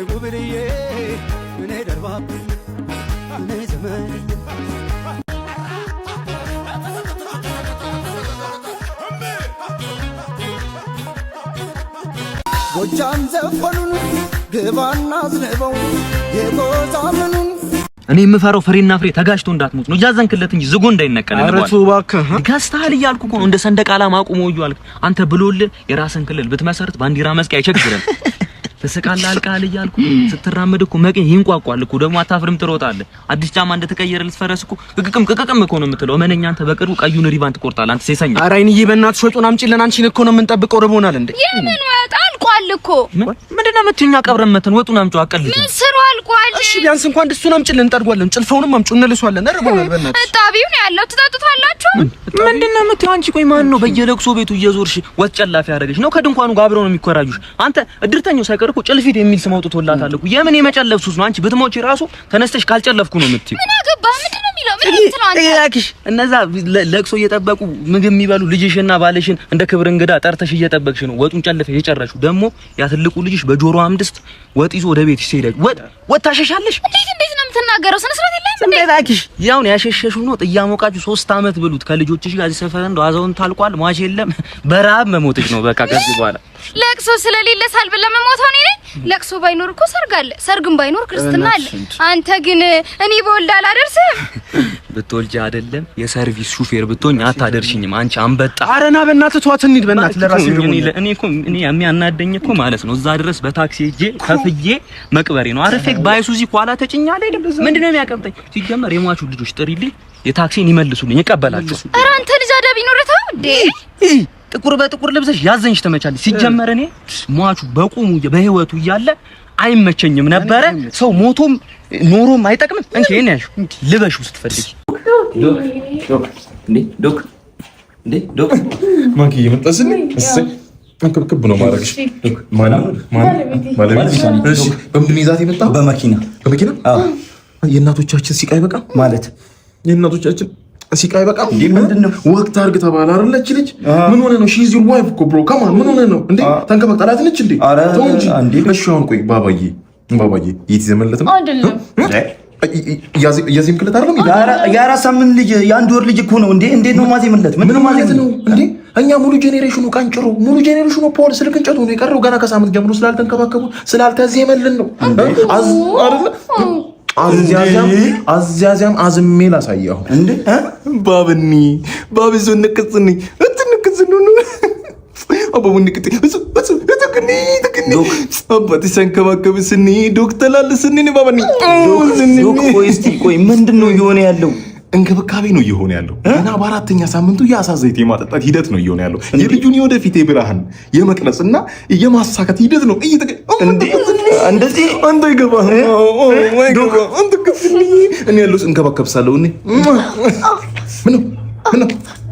ጉብልዬ እኔ ደርባብ እኔ ዘመን ጎጃም ዘፈኑን ግባና ዝነበው የጎዛምኑን እኔ የምፈራው ፍሬና ፍሬ ተጋጭቶ እንዳትሞት ነው። እያዘንክለት እንጂ ዝጎ እንዳይነቀል ነው። አረቱ እባክህ ጋስታል እያልኩ እኮ ነው። እንደ ሰንደቅ ዓላማ አቁሞ እያልኩ አንተ ብሎልህ የራስን ክልል ብትመሰርት ባንዲራ መስቀል አይቸግርም። ተሰቃላ አልቃል እያልኩ ስትራመድ እኮ መቀኝ ይንቋቋል እኮ ደግሞ አታፍርም ትሮጣለህ። አዲስ ጫማ እንደተቀየረ ልትፈረስ እኮ ቅቅም እኮ ነው የምትለው። እመነኛ አንተ በቅርቡ ቀዩን ሪባን ትቆርጣለህ። አንተ ሴሰኛ ኧረ አይንዬ በእናትሽ ወጡን አምጪልን። አንቺን እኮ ነው የምንጠብቀው። ርቦናል እንዴ? የምን ወጥ አልቋል እኮ። ምንድነው የምትኛ? ቀብረን መተን ወጡን አምጪው አቀልጥ ምን ስሩ አልቋል። እሺ ቢያንስ እንኳን ድስቱን አምጪልን እንጠርጓለን። ጭልፈውንም አምጪው እንልሷለን። ርቦናል በእናትሽ። እጣቢው ነው ያለው ትጠጡታላችሁ። ምንድነው የምትይው አንቺ? ቆይ ማን ነው በየለቅሶ ቤቱ እየዞርሽ ወጥ ጨላፊ ያደረገሽ ነው? ከድንኳኑ ጋር አብረው ነው የሚኮራጁሽ። አንተ እድርተኛው ሳይቀር እኮ ጭልፊት የሚል ስም አውጥቶላታል እኮ። የምን የመጨለፍ ሱስ ነው? አንቺ ብትሞቺ ራሱ ተነስተሽ ካልጨለፍኩ ነው የምትይው። ምን አገባ? ምንድነው የሚለው? ምን እንትናን እያክሽ እነዛ ለቅሶ እየጠበቁ ምግብ የሚበሉ ልጅሽና ባልሽን እንደ ክብር እንግዳ ጠርተሽ እየጠበቅሽ ነው ወጡን ጨልፈሽ የጨረሽው። ደግሞ ያ ትልቁ ልጅሽ በጆሮ አምድስት ወጥ ይዞ ወደ ቤትሽ ሲሄድ ወጥ ታሸሻለሽ። እንዴት ነው የምትናገረው? ስነ ስርዓት የለም እንዴ? እባክሽ ያውን ያሸሸሽው ነው ጥያሞቃችሁ 3 አመት ብሉት ከልጆችሽ ጋር ሲሰፈር እንደው አዛውንት ታልቋል። ሟች የለም በረሀብ መሞትሽ ነው በቃ ከዚህ በኋላ። ለቅሶ ስለሌለ ሳልበላ መሞታው ነኝ። ለቅሶ ባይኖር እኮ ሰርግ አለ፣ ሰርግም ባይኖር ክርስትና አለ። አንተ ግን እኔ በወልድ አላደርስም። ብትወልጂ አይደለም የሰርቪስ ሹፌር ብትሆኝ አታደርሽኝም አንቺ አንበጣ። ኧረ ና በእናትህ ተዋት እንሂድ በእናትህ። ለራሴ እኔ የሚያናደኝ እኮ ማለት ነው እዛ ድረስ በታክሲ ሄጄ ከፍዬ መቅበሬ ነው። አረፌ ባይሱዚ ኋላ ተጭኛለ አይደል? ምንድነው የሚያቀምጠኝ? ሲጀመር የሟቹ ልጆች ጥሪልኝ የታክሲን ይመልሱልኝ ይቀበላቸው። ኧረ አንተ ልጅ አደብ ይኖርታው እንዴ? ጥቁር በጥቁር ለብሰሽ ያዘንሽ ተመቻለሽ። ሲጀመር እኔ ሟቹ በቁሙ በህይወቱ እያለ አይመቸኝም ነበረ። ሰው ሞቶም ኖሮም አይጠቅምም። እንዴ እኔ ያሹ ልበሽው ስትፈልጊ ዶክ ማንኪ እየመጣስኝ እሰይ አንከብክብ ነው ማድረግሽ። ዶክ ማለት እሺ፣ በምንድን ይዛት የመጣው? በመኪና አዎ። የእናቶቻችን ሲቃይ በቃ ማለት የእናቶቻችን ሲቃይ በቃ ምንድነው ወቅት አርግ ተባለ አይደል? እቺ ልጅ ምን ሆነ ነው? ሺዝ ዩር ዋይፍ እኮ ብሮ ካም ኦን ምን ሆነ ነው እንዴ? ተንከባክ ጠላት ነች እንዴ? እንዴ እሺ አሁን ቆይ ባባዬ የት ይዘመለት ነው አይደለም? ያዚም ክለት አይደለም? የአራት ሳምንት ልጅ የአንድ ወር ልጅ እኮ ነው እንዴ? እንዴት ነው ማዜምለት? ምን ማለት ነው እንዴ? እኛ ሙሉ ጄኔሬሽኑ ቀንጭሮ ሙሉ ጄኔሬሽኑ ፖል ስልክ እንጨቱ ነው የቀረው። ገና ከሳምንት ጀምሮ ስላልተንከባከቡ ስላልተዜመልን ነው አይደል? አዚያዚያም አዝሜ ላሳየው እንዴ ባብኒ ባብዞ ነከጽኒ እትንከጽኑ አባቡን ንክት እትክኒ አባቴ ሰንከባከብ ስኒ ዶክተር ላልስኒ ባብኒ ቆይ ምንድነው እየሆነ ያለው? እንክብካቤ ነው እየሆነ ያለው። እና በአራተኛ ሳምንቱ የአሳ ዘይት የማጠጣት ሂደት ነው እየሆነ ያለው። የልጁን የወደፊት የብርሃን የመቅረጽና የማሳካት ሂደት ነው። እንደዚህ አንተ ይገባህ አንተ ከፍኒ እኔ ያለው እንከባከብሳለሁ። እኔ ምን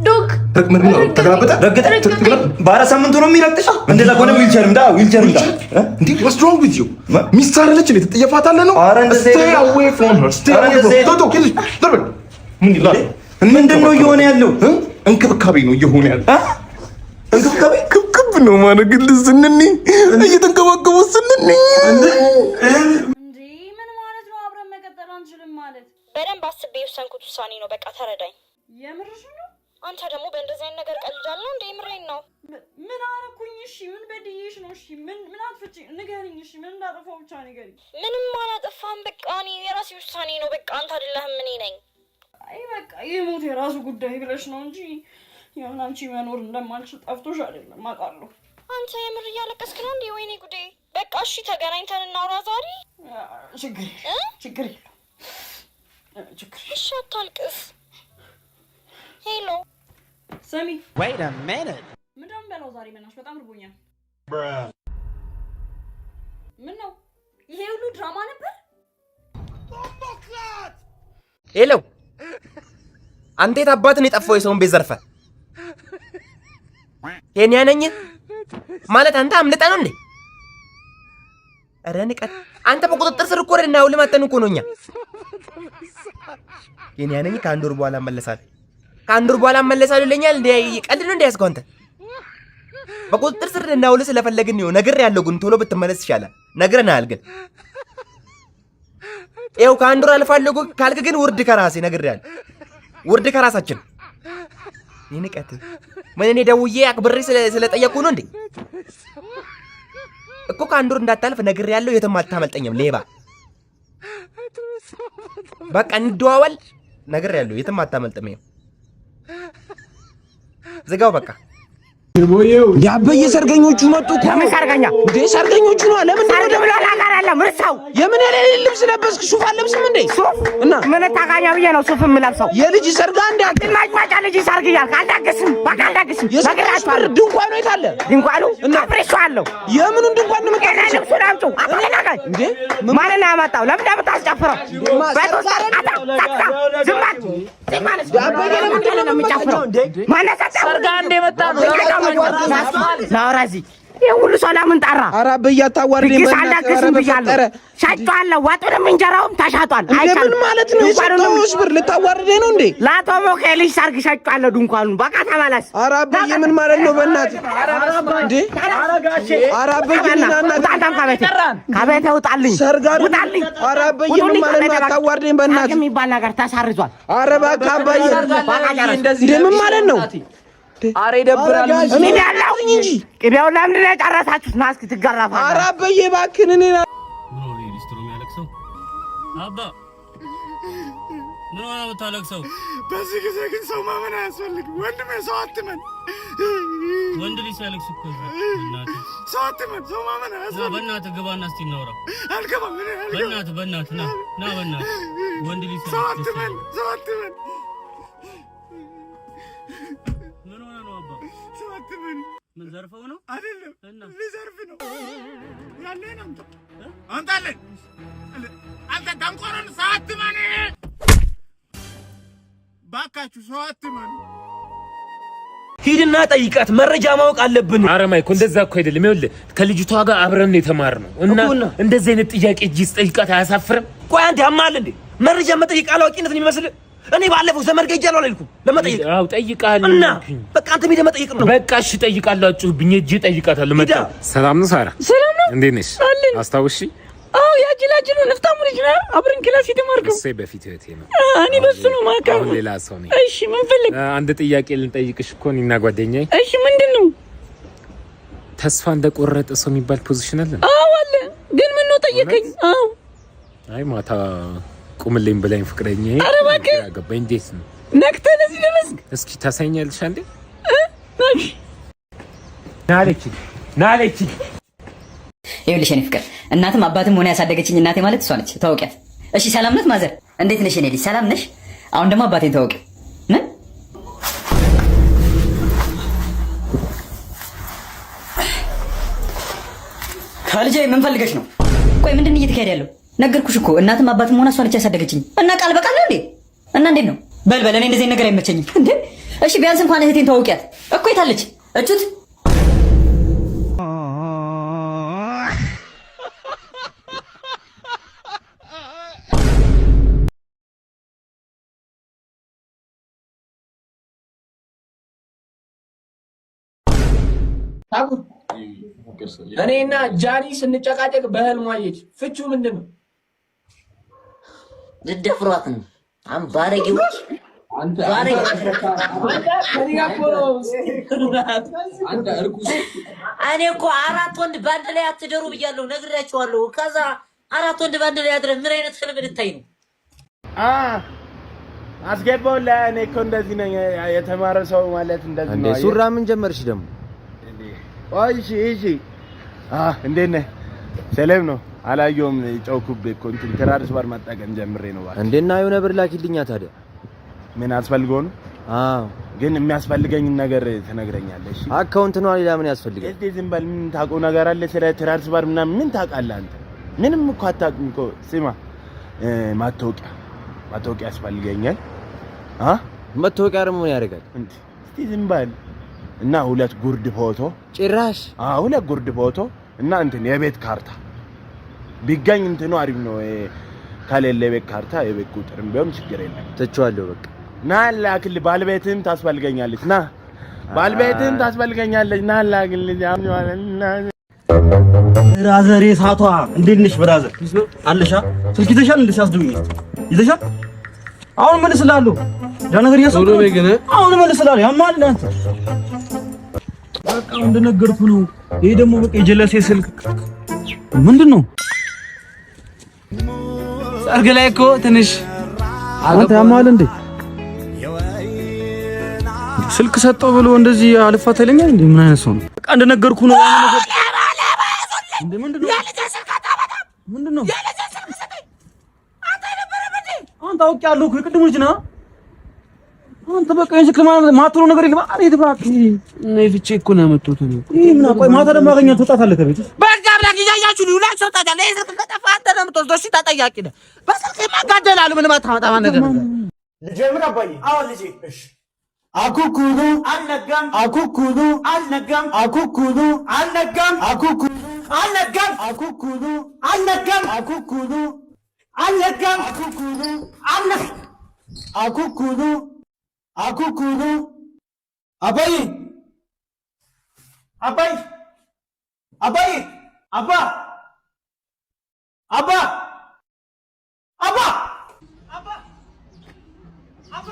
ዶክ ምን ተገላበጠ በአራት ሳምንቱ ነው የሚረግጥሽ። እንደዛ ከሆነ ዊልቸር እንዳ እንዴ what's wrong with you ሚስታር ለች እንዴ ተጠየፋታለህ ነው? stay away from her stay away from her ምን ይላል? ምንድነው እየሆነ ያለው? እንክብካቤ ነው እየሆነ ያለው። እንክብካቤ ክብክብ ነው ማለት ግን ስንኒ እየተንከባከቡ ስንኒ እንዴ ምን ማለት ነው? አብረን መቀጠል አንችልም ማለት በደንብ አስቤ የወሰንኩት ውሳኔ ነው። በቃ ተረዳኝ። የምርሽ ነው? አንተ ደግሞ በእንደዚህ አይነት ነገር ቀልጃለሁ እንዴ? የምሬን ነው። ምን አረኩኝ? እሺ ምን በድዬሽ ነው? እሺ ምን አጥፍቼ ንገሪኝ። እሺ ምን እንዳጠፋው ብቻ ንገሪኝ። ምንም አላጠፋም። በቃ እኔ የራሴ ውሳኔ ነው። በቃ አንተ አይደለህም እኔ ነኝ። አይ በቃ የሞት የራሱ ጉዳይ ብለሽ ነው እንጂ ያው አንቺ መኖር እንደማልችል ጠፍቶሽ አይደለም አውቃለሁ። አንተ የምር እያለቀስክ ነው እንዴ? ወይኔ ጉዴ። በቃ እሺ ተገናኝተን እናውራ ዛሬ። ችግር የለም። እሺ አታልቅስ። ሄሎ ሰሚ wait a minute ምንድነው በለው ዛሬ መናሽ በጣም ርቦኛል። ምን ነው ይሄ ሁሉ ድራማ ነበር? ሄሎ አንዴት አባትን የጠፋው የሰውን ቤት ዘርፈ የኔ ነኝ ማለት አንተ አምልጣ ነው እንዴ? ኧረ ንቀት አንተ በቁጥጥር ስር እኮ ወደና ሁሉ ማጠን እኮ ነውኛ። የኔ ነኝ ከአንድ ወር በኋላ መለሳለሁ። ከአንድ ወር በኋላ መለሳለሁ ይለኛል እንዴ? ቀልድ ነው እንዴ ያስከው አንተ? በቁጥጥር ስር እና ሁሉ ስለፈለግን ነው ነገር ያለው ግን ቶሎ ብትመለስ ይሻላል። ነግረናል። ግን ይኸው ከአንድ ወር አልፋለሁ ካልክ ግን ውርድ ከራሴ ነግሬያለሁ። ውርድ ከራሳችን ይንቀት ምን እኔ ደውዬ አክብሬ ስለጠየቁ ነው እንዴ? እኮ ከአንድ ወር እንዳታልፍ ነግሬያለሁ። የትም አታመልጠኝም ሌባ። በቃ እንደዋወል ነግሬያለሁ። የትም አታመልጥም። ይኸው ዝጋው በቃ። ያበየ ሰርገኞቹ መጡ እኮ። ለምን ሰርገኛ እንዴ? ሰርገኞቹ ነው። ለምን ነው ብሎ ላጋር ያለ ምርሳው? የምን የሌለ ልብስ ለበስክ? ሱፍ አለብስም እንዴ? ሱፍ እና ምን ታጋኛ ብዬ ነው ሱፍ የምለብሰው? የልጅ ሰርጋ እንዴ? ማጭማጫ ልጅ ሰርግ እያልክ አልዳግስም። በቃ አልዳግስም። ነግራችኋለሁ። ድንኳኑ የት አለ? ድንኳኑ አፍርሼዋለሁ። የምኑን ድንኳን ነው የምታፈርሺው? ልብሱን አምጪው። አትናገር እንዴ! ማንን ነው ያመጣው? ለምን እንደምታስጨፍረው? ሰርጋ እንደ መጣ ነው ናውራዚ የሁሉ ሰው ለምን ጠራ? ኧረ አበየ አታዋርደኝ። ሳልዳግስም ብያለሁ። ሸጬዋለሁ። ወጡንም እንጀራውም ተሻጧል። ምን ማለት ነው? የሰጠሁሽ ብር ልታዋርደኝ ነው እንዴ? ለአቶ ሞኬ ልጅ ሰርግ ሸጬዋለሁ ድንኳኑን። በቃ ተመለስ። ኧረ አበየ ምን ማለት ነው? በእናትህ እንዴ! ኧረ አበየ ውጣልኝ፣ ከቤቴ ውጣልኝ፣ ውጣልኝ። ኧረ አበየ ምን ማለት ነው? አታዋርደኝ በእናትህ። የሚባል ነገር ተሰርዟል። ኧረ እባክህ አበየ እንዴ! ምን ማለት ነው? አሬ ይደብራል እንጂ ያለው እንጂ ቅቤው ለምንድን ነው የጨረሳችሁት? ና እስኪ ትገረፋለህ። ኧረ አበየ እባክህን እኔ ምን ሆነ ሊስትሮ የሚያለቅሰው? አባ ምን ሆነ የምታለቅሰው? በዚህ ጊዜ ግን ሰው ማመን አያስፈልግም ወንድሜ። ሰው አትመን። ወንድ ልጅ ሲያለቅስ እኮ እናትህ ሰው አትመን። ሰው ማመን አያስፈልግም። በእናትህ ግባና እስኪ እናውራ። አልገባም። በእናትህ ና በእናትህ ወንድ ልጅ ሰው አትመን። ሰው አትመን። ምን ዘርፈው ነው? አይደለም ሊዘርፍ ነው። ያለን አንታለን አንተ ደንቆሮን ሰው አትመን። ባካችሁ ሰው አትመን። ሂድና ጠይቃት። መረጃ ማወቅ አለብን። ኧረ ማይኮ እንደዛ እኮ አይደለም። ይኸውልህ ከልጅቷ ጋር አብረን የተማርነው እና እንደዚህ አይነት ጥያቄ እጅ ጠይቃት አያሳፍርም? ቆይ አንተ ያማል እንዴ? መረጃ መጠየቅ አላዋቂነትን ይመስል? እኔ ባለፈው ዘመድ ጋር ሄጃለሁ አላልኩም? ለመጠየቅ አው ጠይቃለሁ እና በቃ አንተ ሄደህ መጠየቅ ነው። በቃ እሺ ጠይቃለሁ። አጭሁብኝ እጄ ጠይቃታለሁ። መጣ። ሰላም ነው ሳራ? ሰላም ነው። እንዴት ነሽ? አስታውሺ? አዎ ያጅላጅሉ ንፍታሙ ልጅ ነው። አብረን ክላስ የተማርከው? እሰይ በፊት እህቴ ነው። እኔ በሱ ነው ማውቀው። አሁን ሌላ ሰው ነኝ። እሺ ምን ፈልግ? አንድ ጥያቄ ልንጠይቅሽ እኮ እኔና ጓደኛዬ። እሺ ምንድን ነው? ተስፋ እንደቆረጠ ሰው የሚባል ፖዚሽን አለ? አዎ አለ። ግን ምን ነው ጠየቀኝ? አዎ አይ ማታ ቁምልኝ ብላኝ ፍቅረኛዬ። ኧረ እባክህ አገባኝ። እንዴት ነው ነክተህ ለዚህ ደረስክ? እስኪ ታሳይኛለሽ አንዴ? እሺ ናለች። ይኸውልሽ የኔ ፍቅር እናትም አባትም ሆነ ያሳደገችኝ እናቴ ማለት እሷ ነች። ታውቂያት? እሺ ሰላም ነሽ ማዘር? እንዴት ነሽ የኔ ልጅ? ሰላም ነሽ? አሁን ደግሞ አባቴን ታውቂ? ምን ከልጄ ምን ፈልገሽ ነው? ቆይ ምንድን እየተካሄደ ያለው? ነገርኩሽ እኮ እናትም አባትም ሆነ እሷ ነች ያሳደገችኝ። እና ቃል በቃል ነው እንዴ? እና እንዴት ነው? በል እኔ እንደዚህ ነገር አይመቸኝም እንዴ። እሺ ቢያንስ እንኳን እህቴን ታውቂያት እኮ። የታለች እቹት? እኔና ጃኒ ስንጨቃጨቅ በህልሟ አየች። ፍቹ ምንድን ነው? ልደፍሯት ነው። ባለጌዎች እኔ እኮ 4 ወንድ ባንድ ላይ አትደሩ ብያለሁ፣ ነግሬያቸዋለሁ። ከዛ 4 ወንድ ባንድ ላይ አድረ ምን አይነት ህልም ልታይ ነው? አስገባው ለእኔ እኮ እንደዚህ ነኝ። የተማረ ሰው ማለት እንደዚህ ነው። ሱራ ምን ጀመርሽ ደግሞ? እሺ እንዴት ነህ? ሰላም ነው። አላየሁም። ጨውኩብህ እኮ እንትን ትራንስፈር መጠቀም ጀምሬ ነው። ባለ እንዴና የሆነ ብር ላኪልኛ ታዲያ። ምን አስፈልገው ነው? ግን የሚያስፈልገኝን ነገር ትነግረኛለህ? እሺ አካውንት ነው። ሌላ ምን ያስፈልጋል? እስቲ ዝም በል። ምን ታውቀው ነገር አለ ስለ ትራንስፈር ምናምን? ምን ታውቃለህ አንተ? ምንም እኮ አታውቅም እኮ። ስማ ማታወቂያ ያስፈልገኛል። መታወቂያ ደግሞ ምን ያደርጋል? እስቲ ዝም በል። እና 2 ጉርድ ፎቶ ጭራሽ 2 ጉርድ ፎቶ እና እንትን የቤት ካርታ ቢገኝ እንትኑ አሪፍ ነው። ከሌለ የቤት ካርታ የቤት ቁጥርም ቢሆን ችግር የለም። ትቼዋለሁ በቃ። ና ላክልህ። ባለቤትህም ታስፈልገኛለች። ና ባለቤትህም ታስፈልገኛለች። ና ላክልህ። ብራዘር ሳቷ እንዴት ነሽ ብራዘር? አለሻ ስልክ ይዘሻል? እንዴ ሲያስደውኝ ይዘሻል? አሁን ምን ስላሉ ያ ነገር ያሰው ነው ግን አሁን ምን ስላሉ ያማል አንተ በቃ እንደነገርኩ ነው። ይሄ ደግሞ በቃ የጀለሴ ስልክ ምንድነው? ሰርግ ላይ እኮ ትንሽ አንተ ያማል እንዴ ስልክ ሰጠው ብሎ እንደዚህ አልፋተለኛ እንዴ? ምን አይነት ሰው ነው? በቃ እንደነገርኩ ነው። እንዴ ምንድነው? ምንድነው? አንተ አውቄያለሁ እኮ የቅድሙ ልጅ ነህ አንተ። በቃ የስልክ ማትሮ ነገር ይልባ አሬት ባክ ነይ ፍቼ እኮ ነው ያመጡት ነው። ይሄ ምን ቆይ ማታ ደግሞ አገኘህ ትወጣታለህ ከቤት በቃ ብላክ ይያያችሁ ነው ሁላችሁ ተጣጣለ። የስልክ ከጠፋ አንተ ነው የምትወስደው። እሺ ተጠያቂ ነህ። በስልክ ማጋደላሉ ምን ማታመጣ ነገር ልጀምር አባዬ። አዎ ልጄ እሺ አኩኩሉ አልነጋም አኩኩሉ አልነጋም አኩኩሉ አልነጋም አኩኩሉ አልነጋም አኩኩሉ አልነጋም አኩኩሉ አልነጋም አኩኩሉ አልነጋም አኩኩሉ አኩኩሉ አባይ አባይ አባይ አባ አባ አባ አባ አባ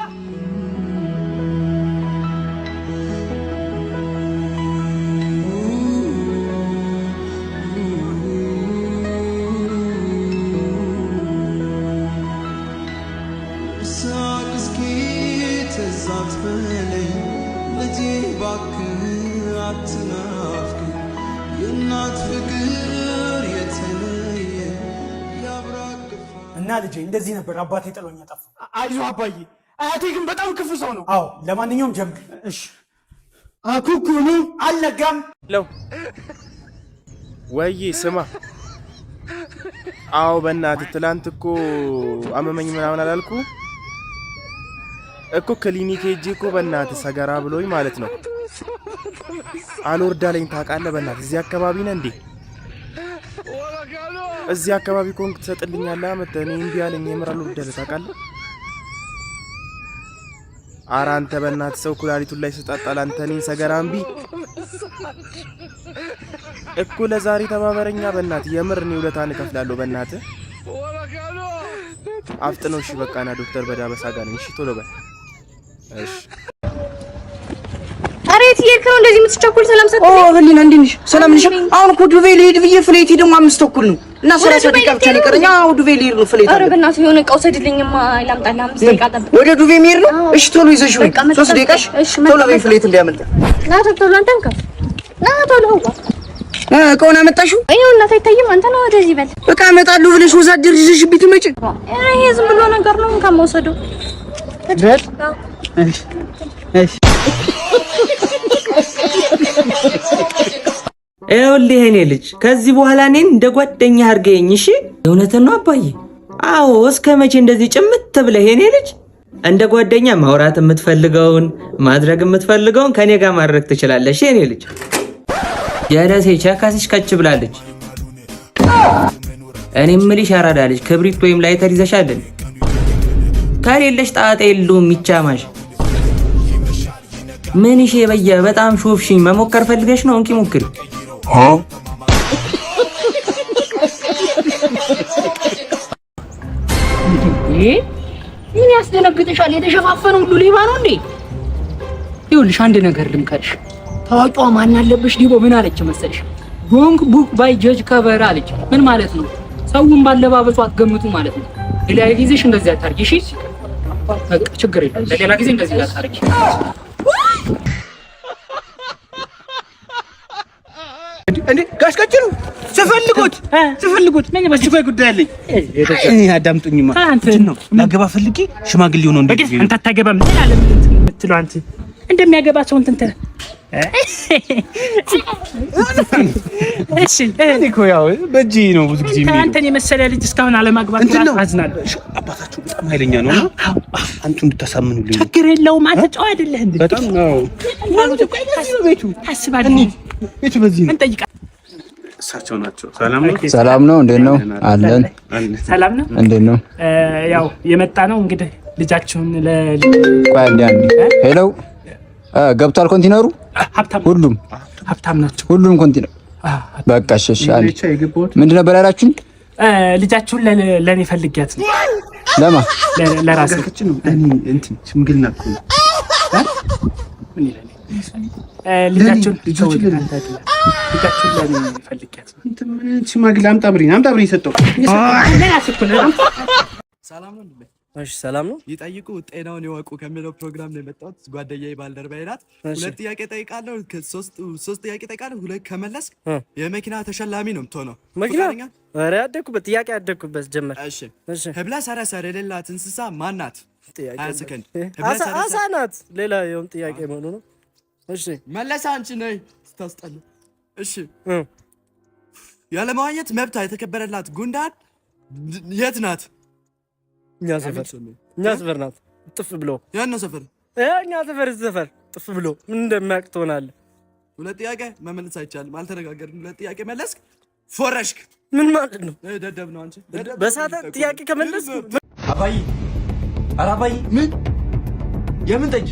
እና ልጄ እንደዚህ ነበር አባቴ ጥሎኝ ያጠፋ። አይዞህ አባዬ፣ አያቴ ግን በጣም ክፉ ሰው ነው። አዎ ለማንኛውም ጀምር። እሺ አኩኩሉ አልነጋም ለው ወይ ስማ። አዎ በእናትህ ትላንት እኮ አመመኝ ምናምን አላልኩ እኮ ክሊኒክ ሄጄ እኮ በእናትህ ሰገራ ብሎኝ ማለት ነው። አልወርዳለኝ ታውቃለህ። በእናትህ እዚህ አካባቢ ነህ እንዴ? እዚህ አካባቢ ኮንክ ትሰጥልኛለህ? አመጣኝ እንዴ ያለኝ የምራሉ ወደለ ታውቃለህ። ኧረ አንተ በእናትህ ሰው ኩላሊቱን ላይ ስጣጣል አንተ ነኝ ሰገራ እምቢ እኮ ለዛሬ ተባበረኛ በእናትህ። የምር ነው ውለታን እከፍላለሁ በእናትህ። አፍጥነው እሺ በቃ ና ዶክተር በዳበሳ ጋር ነኝ። እሺ ቶሎ በል እሺ። አሬት ይርከው እንደዚህ የምትቸኩል ሰላም ሰጥ ኦ ህሊና እንዴት ነሽ? ሰላም ነሽ? አሁን እኮ ዱቤ ልሄድ ብዬ ፍሌት ደግሞ 5 ተኩል ነው እና 30 ደቂቃ ብቻ ነው የቀረኝ። አዎ ዱቤ ልሄድ ነው ፍሌት። ኧረ በእናትህ የሆነ እቃ ውሰድልኝማ ላምጣልህ። 5 ደቂቃ ጠብቅ። ወደ ዱቤ መሄድ ነው? እሺ ቶሎ ይዘሽ ወይ 3 ደቂቃሽ ቶሎ በይ ፍሌት እንዲያመልጥ። ና ቶሎ አንተም ከፍ ና ቶሎ እቃውን አመጣሽው? ይኸው እናት አይታይም። አንተ ነው ወደዚህ በል እቃ አመጣለሁ ብለሽ ወዛደር ይዘሽ ብትመጪ ይሄ ዝም ብሎ ነገር ነው ከመውሰዱ በል እሺ እሺ ይኸውልህ የእኔ ልጅ ከዚህ በኋላ እኔን እንደ ጓደኛ አድርገኝ እሺ? እውነትን ነው አባዬ? አዎ እስከ መቼ እንደዚህ ጭምት ብለህ የእኔ ልጅ? እንደ ጓደኛ ማውራት የምትፈልገውን ማድረግ የምትፈልገውን ከኔ ጋር ማድረግ ትችላለሽ የእኔ ልጅ። ጀለሴ ቸካስሽ ከች ብላለች። እኔ የምልሽ አራዳ ልጅ ክብሪት ወይም ላይተር ይዘሻልን? ከሌለሽ ጣጣ የለውም ይቻማሽ። ምን እሺ በያ በጣም ሾፍሽኝ። መሞከር ፈልገሽ ነው? እንኪ ሞክሪ። ምን ያስደነግጥሻል? የተሸፋፈነ ሁሉ ሌባ ነው እንዴ? ይኸውልሽ አንድ ነገር ልምከርሽ። ታዋቂዋ ማን አለብሽ ዲቦ ምን አለች መሰለሽ? ዶንት ቡክ ባይ ጀጅ ከቨር አለች። ምን ማለት ነው? ሰውን ባለባበሱ አትገምቱ ማለት ነው። ሌላ ጊዜሽ እንደዚህ አታርጊ እሺ? በቃ ችግር የለም። ለሌላ ጊዜ እንደዚህ አታርጊ። እንዴ ጋሽ ቀጭሩ ስፈልጉት ምን በስፋይ ጉዳይ አለኝ። አዳምጡኝማ። አንተ ነው ማገባ ፈልጊ ሽማግሌ ሆኖ እንዴ አንተ አታገባም ትላለህ? ምን የምትለው አንተ? እንደሚያገባ ሰው እንትን ተረ እሺ እኔ እኮ ያው በእጄ ነው ብዙ ጊዜ የሚሄደው። አንተን የመሰለ ልጅ እስካሁን አለማግባት አዝናለሁ። አባታችሁ በጣም ኃይለኛ ነው። አንቱ እንድታሳምኑልኝ ችግር የለውም። አንተ ጨዋ አይደለህ እንዴ? በጣም ነው ቤቱ ታስባለህ። ቤቱ በዚህ ነው እንጠይቃ። እሳቸው ናቸው። ሰላም ነው? ሰላም ነው። እንዴት ነው? አለን። ሰላም ነው። እንዴት ነው? ያው የመጣ ነው እንግዲህ ልጃችሁን ቆይ አንዴ ሄሎ ገብቷል ኮንቲነሩ? ሀብታም ሁሉም ሀብታም ናቸው። ሁሉም ኮንቲነር በቃ እሺ አለ። ምንድን ነበር ያላችሁኝ? ልጃችሁን ለኔ ፈልጊያት ነው። ለማ ለራሴ እኔ እንትን ሽምግልና እኮ ነው። ልጃችሁን ለኔ ፈልጊያት ነው። እንትን ምን ሽማግሌ አምጣ ብሬ ሰጠው። ሰላም ነው። እሺ ሰላም ነው። ይጠይቁ ጤናውን ይወቁ ከሚለው ፕሮግራም ነው የመጣሁት። ጓደኛዬ ባልደረባዬ ናት። ሁለት ጥያቄ ጠይቃለሁ። ሶስት ጥያቄ ጠይቃለሁ። ሁለት ከመለስክ የመኪና ተሸላሚ ነው የምትሆነው። መኪና? ኧረ ያደኩበት ጥያቄ ያደኩበት ጀመር። እሺ ህብለ ሰረሰር የሌላት እንስሳ ማን ናት? 20 ሰከንድ። አሳ ናት። ሌላ የሆነ ጥያቄ መሆኑ ነው። እሺ መለስ አንቺ ነይ ስታስጠላ። እሺ ያለመዋኘት መብት የተከበረላት ጉንዳን የት ናት? እኛ ሰፈር ናት። ጥፍ ብሎ ያን ሰፈር እኛ ሰፈር ጥፍ ብሎ ምን እንደማያውቅ ትሆናለህ። ሁለት ጥያቄ መመለስ አይቻልም። አልተነጋገርንም። ሁለት ጥያቄ መለስክ ፎረሽክ። ምን ማለት ነው? ደደብ ነው አንቺ። በሳተ ጥያቄ ከመለስ አባይ ኧረ አባይ ምን የምን ጠጅ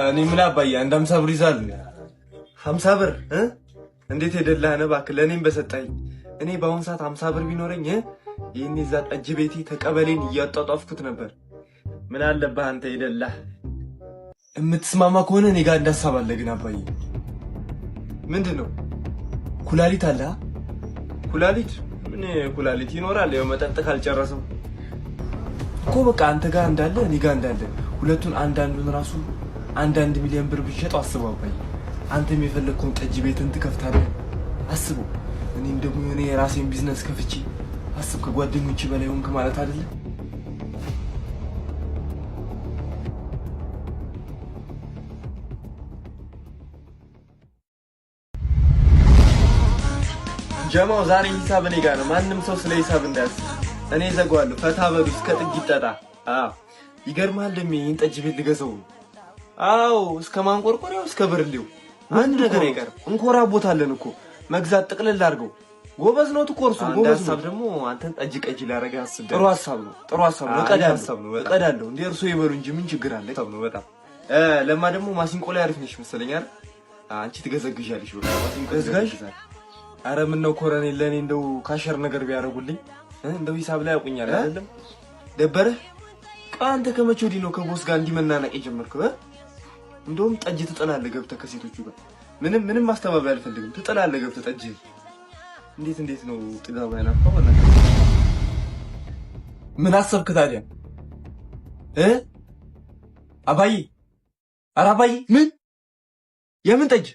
እኔ ምን አባዬ አንድ 50 ብር ይዛል። 50 ብር እንዴት የደላህ ነህ እባክህ፣ ለእኔም በሰጠኝ። እኔ በአሁኑ ሰዓት 50 ብር ቢኖረኝ ይህን እዛ ጠጅ ቤቴ ተቀበሌን እያጧጧፍኩት ነበር። ምን አለብህ አንተ የደላህ። የምትስማማ ከሆነ እኔ ጋር እንዳሳባለ። ግን አባዬ ምንድን ነው ኩላሊት አለ? ኩላሊት ምን ኩላሊት ይኖራል? ያው መጠጥ ካልጨረሰው እኮ በቃ አንተ ጋር እንዳለ እኔ ጋር እንዳለ ሁለቱን አንዳንዱን ራሱ 1 ሚሊዮን ብር ብሸጠው አስበው አባዬ። አንተም የፈለግከውን ጠጅ ቤትን ትከፍታለህ አስበው። እኔም ደግሞ የሆነ የራሴን ቢዝነስ ከፍቼ አስብ። ከጓደኞቼ በላይ ሆንክ ማለት አይደለ? ጀማው ዛሬ ሂሳብ እኔ ጋር ነው። ማንም ሰው ስለ ሂሳብ እንዳያስብ። እኔ ዘጋዋለሁ። ፈታ በሉ እስከ ጥግ ይጠጣ። ይገርማል ደሜ ይህን ጠጅ ቤት ልገዛው። አዎ እስከ ማንቆርቆሪያው እስከ ብርሌው አንድ ነገር አይቀርም። እንኮራ ቦታ አለን እኮ መግዛት ጥቅልል አድርገው። ጎበዝ ነው ትኮርሱ። ጎበዝ ሀሳብ ደግሞ አንተን ጠጅ ቀጅ ላረጋ አስብ። ጥሩ ሀሳብ ነው። ጥሩ ሀሳብ ነው። እቀዳለሁ እንዴ እርሶ ይበሉ እንጂ ምን ችግር አለ? ሀሳብ ነው በጣም ለማ ደግሞ ማሲንቆ ላይ አሪፍ ነሽ መሰለኝ አይደል? አንቺ ትገዘግዣለሽ። በቃ ማሲንቆ ገዝጋሽ። አረ ምን ነው ኮረኔል ለኔ እንደው ካሸር ነገር ቢያረጉልኝ እንደው ሂሳብ ላይ ያውቁኛል አይደለም? ደበረህ? አንተ ከመቼ ወዲህ ነው ከቦስ ጋር እንዲመናነቅ የጀመርከው? እንደውም ጠጅ ትጠላለህ ገብተህ ከሴቶቹ ጋር። ምንም ማስተባበያ አልፈልግም። ትጠላለህ ገብተህ ጠጅ። እንዴት ነው ጥጋባ ያናፋው? ምን አሰብክ ታዲያ? አባዬ ኧረ አባዬ ምን የምን ጠጅ?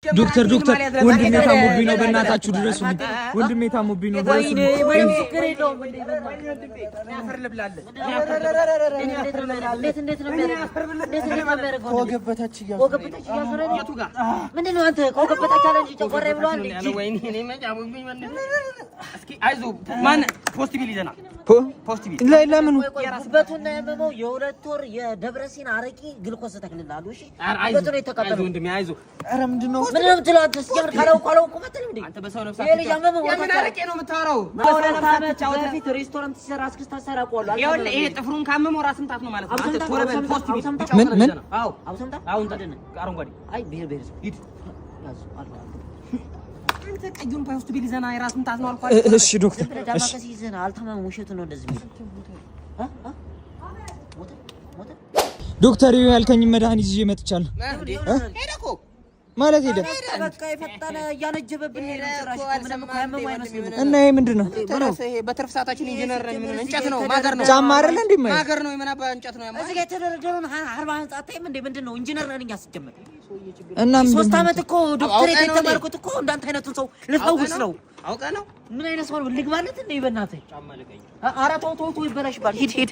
ዶክተር ወንድሜ ታሞብኝ ነው፣ በእናታችሁ ድረሱልኝ። ወንድሜ ታሞብኝ ነው፣ ድረሱልኝ። ምንም ችግር የለውም። ያፈር ልብላለ እንዴት ነው የሚያደርገው? ወገበታች የቱ ጋር ምንድን ነው አንተ? ወገበታች አለ እንጂ ጨቆሬ ብሏል እንጂ። ወይኔ እኔ መጫሙብኝ ማለት ነው። እስኪ አይዞህ ማን ፖስት ቢል ይዘናል። ፖስት ቢል ለምን ጉበቱን ያመመው የ2 ወር የደብረሲና አረቂ ግልኮስ ተክልላሉ። እሺ ጉበቱ ነው የተቃጠለው። ወንድሜ አይዞህ። ኧረ ምንድን ነው የምትለው አንተ? ሲጀምር ካላው ቁመት ነው እንዴ? አንተ በሰው ነፍስ የምን አረቄ ነው የምታወራው? በፊት ሬስቶራንት ሲሰራ እስክስታ ሰራ ቆሏል። ይኸውልህ ይሄ ጥፍሩን ካመመው ራስ ምታት ነው ማለት ነው። አንተ ቶሎ በል ፖስት ቢል። ምን? አዎ አብሰምታ አሁን ታደነ አረንጓዴ። አይ ብሄር ሂድ ያዙ አልባ አንተ ቀዩን ፖስት ቢል ይዘና የራስ ምታት ነው አልኳት። እሺ ዶክተር ዳማከስ ይዘና አልተማም። ውሸቱ ነው እንደዚህ ቢል ዶክተር ያልከኝ መድኃኒት ይዤ መጥቻለሁ። ሄደኮ ማለት ሄደ በቃ የፈጠነ እያነጀበብን ሄደ። ጭራሽ ምንም ካመሙ አይመስልም። እና ይሄ ምንድን ነው? በትርፍ ሰዓታችን ኢንጂነር ነን። ምን እንጨት ነው ማገር ነው ጫማ አይደለ እንዴ? ማገር ነው የምን አባ እንጨት ነው ያማ። እዚህ ጋር የተደረደረውን 40 ህንጻ አታይም እንዴ? ምንድን ነው ኢንጂነር ነን እኛ ሲጀመር። እና 3 ዓመት እኮ ዶክተሬት የተማርኩት እኮ እንዳንተ አይነቱን ሰው ልፈውስ ነው። አውቀ ነው ምን አይነት ሰው ልግባለት እንዴ? በእናትህ ጫማ ልቀይ። ኧረ ተው ይበላሽባል። ሂድ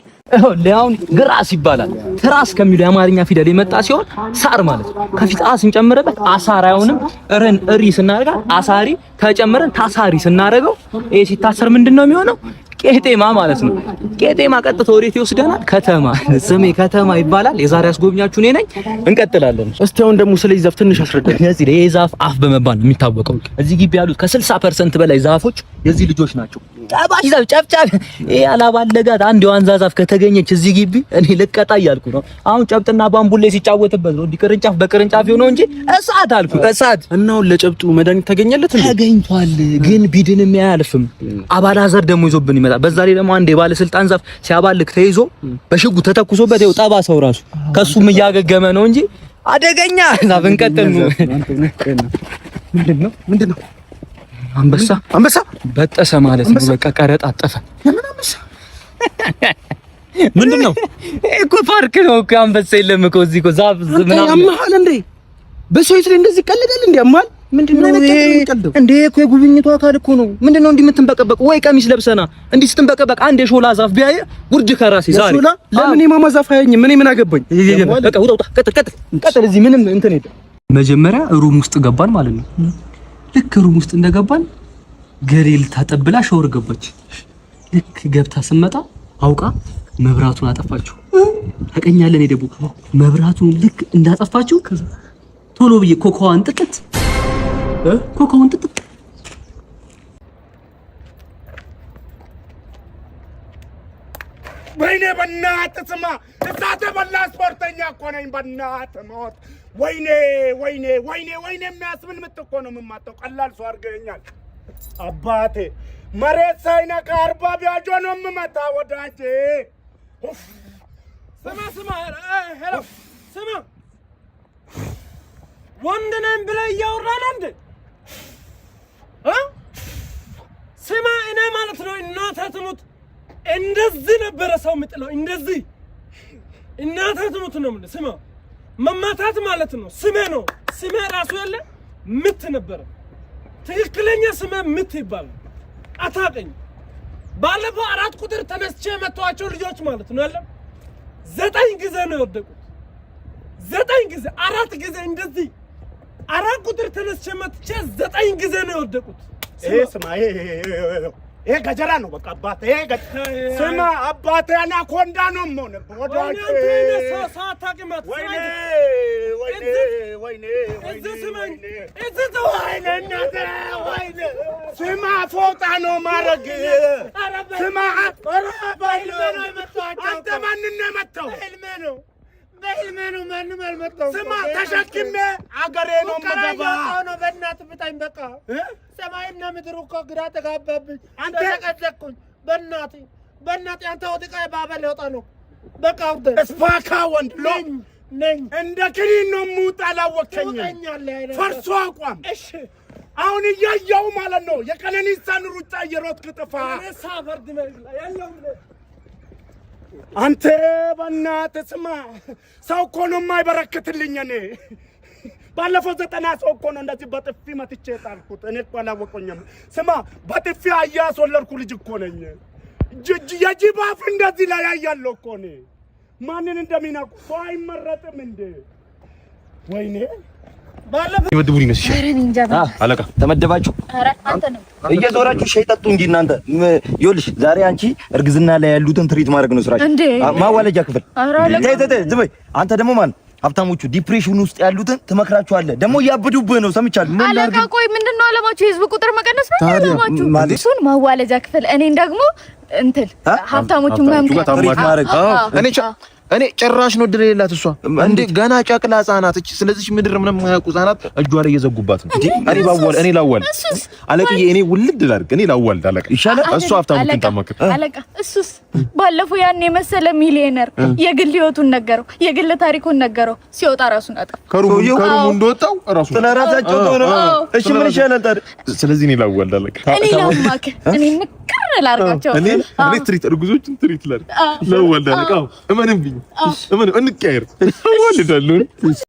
ለአሁን ግራስ ይባላል። ትራስ ከሚለው የአማርኛ ፊደል የመጣ ሲሆን ሳር ማለት ነው። ከፊት አ ስንጨምርበት አሳር አይሆንም። እረን እሪ ስናደርጋ አሳሪ ተጨምረን ታሳሪ ስናደርገው ይሄ ሲታሰር ምንድነው የሚሆነው? ቄጤማ ማለት ነው። ቄጤማ ቀጥታ ወዴት ይወስደናል? ከተማ። ስሜ ከተማ ይባላል። የዛሬ አስጎብኛችሁ እኔ ነኝ። እንቀጥላለን። እስቲ አሁን ደግሞ ስለዚህ ዛፍ ትንሽ አስረዳኝ። የዚህ ዛፍ አፍ በመባል ነው የሚታወቀው። እዚህ ግቢ ያሉት ከ60% በላይ ዛፎች የዚህ ልጆች ናቸው። ጨባሽ ዛፍ ጨብጨብ ያላባለጋት አንድ የዋንዛ ዛፍ ከተገኘች እዚህ ግቢ እኔ ልቀጣ እያልኩ ነው። አሁን ጨብጥና ባምቡሌ ሲጫወትበት ነው እንዲህ ቅርንጫፍ በቅርንጫፍ የሆነው እንጂ እሳት አልኩ እሳት። እና አሁን ለጨብጡ መድኃኒት ተገኘለት እንዴ? ተገኝቷል፣ ግን ቢድንም አያልፍም። አባላዘር ደግሞ ይዞብን ይመጣል። በዛ ላይ ደግሞ አንድ የባለስልጣን ዛፍ ሲያባልክ ተይዞ በሽጉ ተተኩሶበት ይኸው ጠባሳው ራሱ ከሱም እያገገመ ነው እንጂ አደገኛ ዛፍ። እንቀጥል ነው። ምንድነው? አንበሳ በጠሰ ማለት ነው። በቃ ቀረጣጠፈ። ለምን አንበሳ? ምንድነው? እኮ ፓርክ ነው እኮ አንበሳ የለም እኮ እዚህ እኮ ዛፍ ምናምን ያማል እንዴ? በሰው ላይ እንደዚህ ቀልዳል እንዴ? ያማል ምንድነው እንዴ? እኮ የጉብኝቱ አካል እኮ ነው። ምንድነው እንዲህ የምትንበቀበቅ? ወይ ቀሚስ ለብሰና እንዲህ ስትንበቀበቅ አንድ የሾላ ዛፍ ቢያየ ጉርጅ ከራሴ ዛሬ ለምን የማማ ዛፍ አያኝም? ምን አገባኝ? በቃ ውጣ። ቀጥል። እዚህ ምንም እንትን የለም። መጀመሪያ ሩም ውስጥ ገባን ማለት ነው። ልክ ሩም ውስጥ እንደገባን ገሬል ታጠብላ ሻወር ገባች። ልክ ገብታ ስመጣ አውቃ መብራቱን አጠፋችው። ታቀኛለን እኔ ደግሞ መብራቱን ልክ እንዳጠፋችው ቶሎ ብዬ ኮኮዋን ጥጥት ወይኔ በእናትህ ስማ፣ እሳተ በላ ስፖርተኛ እኮ ነኝ። በእናትህ ሞት። ወይኔ የሚያስብል ምት እኮ ነው የምማጣው። ቀላል ሰው አድርገኸኛል አባቴ። መሬት ሳይነካ 40 ቢያጆ ነው የምመታ ወዳጄ። ስማ ሄሎ ስማ፣ ወንድ ነኝ ብለህ እያወራህ ነው እንዴ? ስማ እኔ ማለት ነው እናትህ ትሙት እንደዚህ ነበረ ሰው የምጥለው፣ እንደዚህ እናትህ ትሙት ነው የምልህ። ስማ መማታት ማለት ነው ስሜ ነው። ስሜ ራሱ ያለ ምት ነበረ። ትክክለኛ ስሜ ምት ይባላል። አታውቅኝ። ባለፈው 4 ቁጥር ተነስቼ የመቷቸው ልጆች ማለት ነው ያለ 9 ጊዜ ነው የወደቁት። 9 ጊዜ 4 ጊዜ እንደዚህ 4 ቁጥር ተነስቼ መጥቼ 9 ጊዜ ነው የወደቁት። ስማ ይሄ ገጀራ ነው በቃ አባቴ። ስማ አባቴ አናኮንዳ ነው የምሆንብህ ወዳጄ። ስማ ፎጣ ነው ማረግ። ስማ አንተ ማንን ነው የመታው? በህልሜ ነው ማንም አልመጣው። ስማ ተሸክሜ አገሬ ነው የምገባ። በእናትህ ፍታኝ በቃ። ሰማይና ምድር እኮ ግራ ተጋባብኝ። አንተ ተቀዘቅኩኝ። በእናትህ አንተ ወድቃ ባበል ሊወጣ ነው በቃ። ወደ እስፓካ ወንድ ነኝ እንደ ክኒን ነው የምውጥ። አላወከኝም ፈርሶ አቋም። እሺ አሁን እያየሁ ማለት ነው የቀነኒሳን ሩጫ እየሮጥክ ጥፋ። አንተ በእናትህ ስማ፣ ሰው እኮ ነው የማይበረክትልኝ። እኔ ባለፈው 90 ሰው እኮ ነው እንደዚህ በጥፊ መትቼ ጣልኩት። እኔ እኮ አላወቀኝም። ስማ በጥፊ አያስወለድኩ ልጅ እኮ ነኝ። የጅብ አፍ እንደዚህ ላይ ያያለሁ እኮ እኔ። ማንን እንደሚናቁ ሰው አይመረጥም እንዴ? ወይኔ ይመድቡኝ ይመስልሻል? አለቃ ተመደባችሁ? ኧረ አንተ ነው እየዞራችሁ ሻይ ጠጡ እንጂ እናንተ። ይኸውልሽ ዛሬ አንቺ እርግዝና ላይ ያሉትን ትሪት ማድረግ ነው ስራሽ። ማዋለጃ ክፍል። ዝም በይ። አንተ ደግሞ ማን ሀብታሞቹ ዲፕሬሽን ውስጥ ያሉትን ትመክራቸዋለህ። ደግሞ እያብዱብህ ነው ሰምቻለሁ። አለቃ ቆይ ምንድነው አላማችሁ? የህዝብ ቁጥር መቀነስ ነው አላማችሁ? እሱን ማዋለጃ ክፍል፣ እኔን ደግሞ እንትን ሀብታሞቹ ማድረግ። እኔ ጭራሽ ነው ድል የሌላት እሷ እንዴ ገና ጨቅላ ህጻናት እቺ። ስለዚህ ምድር ምንም የማያውቁ ህጻናት እጇ ላይ እየዘጉባት ነው። እኔ ላዋል አለቅዬ፣ እኔ ውልድ ላድርግ። እኔ ላዋል አለቃ ይሻላል። እሱ ሀብታሙ ተንታማከ አለቃ። እሱስ ባለፈው ያን የመሰለ ሚሊዮነር የግል ህይወቱን ነገረው፣ የግል ታሪኩን ነገረው። ሲወጣ ራሱን አጠፋ። ከሩሙ እንደወጣው ራሱ ስለራሳቸው ነው። እሺ ምን ይሻላል ታዲያ? ስለዚህ እኔ ላዋል አለቃ። እኔ ላማከ እኔ ምክር ላርጋቸው። እኔ ትሪት እርጉዞችን ትሪት ላድርግ። ላዋል አለቃ። እመንብኝ፣ እንቀያየር። ወልዳለሁ